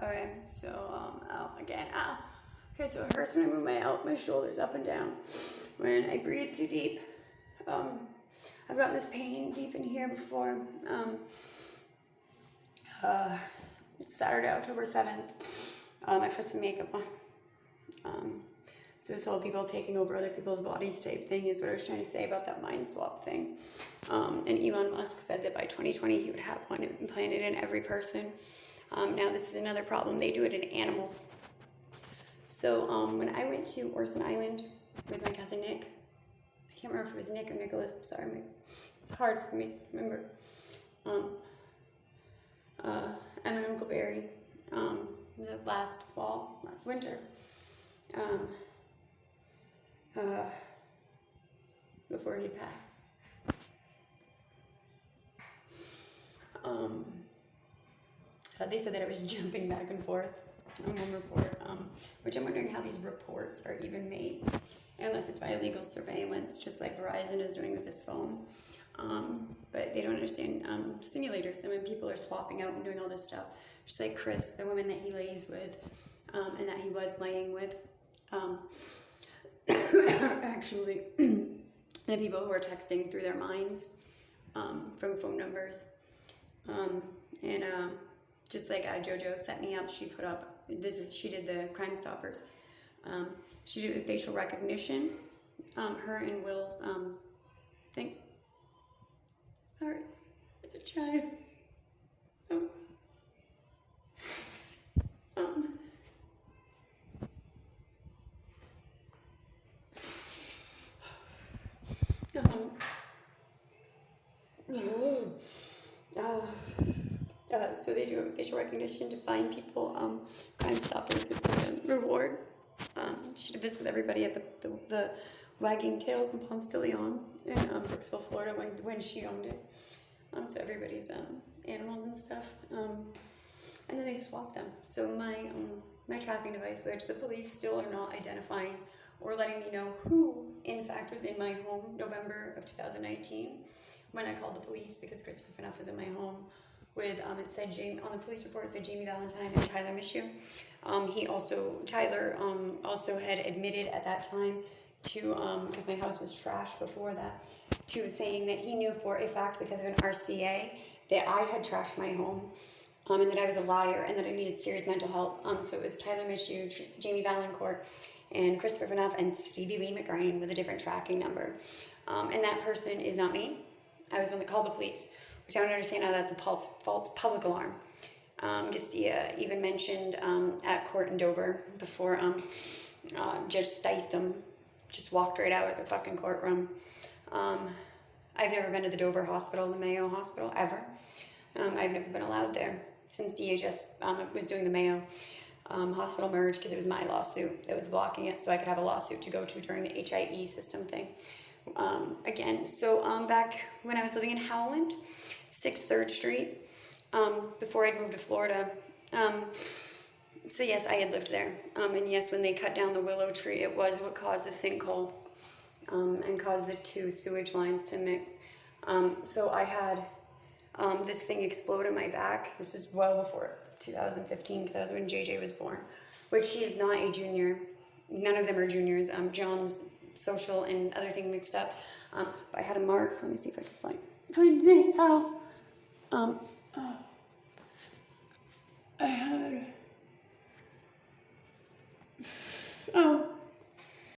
Okay, so, again, okay, so it hurts when I move my shoulders up and down. When I breathe too deep, I've gotten this pain deep in here before. It's Saturday, October 7th. I put some makeup on. So this whole people taking over other people's bodies type thing is what I was trying to say about that mind swap thing. And Elon Musk said that by 2020 he would have one implanted in every person. Now this is another problem. They do it in animals. So when I went to Orson Island with my cousin Nick, I can't remember if it was Nick or Nicholas, I'm sorry, it's hard for me to remember. And my Uncle Barry, the last winter, before he passed. They said that I was jumping back and forth on one report, which I'm wondering how these reports are even made, unless it's by illegal surveillance, just like Verizon is doing with this phone. But they don't understand simulators, and when people are swapping out and doing all this stuff, just like Chris, the woman that he lays with, and that he was laying with, actually, the people who are texting through their minds from phone numbers. Just like JoJo set me up, she put up, she did the Crime Stoppers. She did it with facial recognition. Her and Will's thing. Sorry, it's a child. So they do it with facial recognition to find people. Crime Stoppers is like a reward. She did this with everybody at the Wagging Tails in Ponce de Leon in Brooksville, Florida, when she owned it. So everybody's animals and stuff. And then they swap them. So my tracking device, which the police still are not identifying or letting me know who, in fact, was in my home November of 2019 when I called the police, because Christopher Fanoff was in my home with, it said, on the police report, it said Jamie Valentine and Tyler Mishu. Tyler also had admitted at that time to, because my house was trashed before that, to saying that he knew for a fact, because of an RCA, that I had trashed my home, and that I was a liar, and that I needed serious mental help. So it was Tyler Mishu, Jamie Valancourt, and Christopher Fanoff, and Stevie Lee McGrain with a different tracking number. And that person is not me. I was the one that called the police, which I don't understand how that's a false public alarm. Gastia even mentioned at court in Dover before Judge Statham just walked right out of the fucking courtroom. I've never been to the Dover Hospital, the Mayo Hospital, ever. I've never been allowed there since DHS was doing the Mayo hospital merge, because it was my lawsuit that was blocking it, so I could have a lawsuit to go to during the HIE system thing. Back when I was living in Howland, 6 3rd Street, before I'd moved to Florida, so yes, I had lived there, and yes, when they cut down the willow tree, it was what caused the sinkhole, and caused the 2 sewage lines to mix. So I had this thing explode in my back. This is well before 2015, because that was when JJ was born, which he is not a junior. None of them are juniors. John's social and other thing mixed up. But I had a mark. Let me see if I can find it out. I had,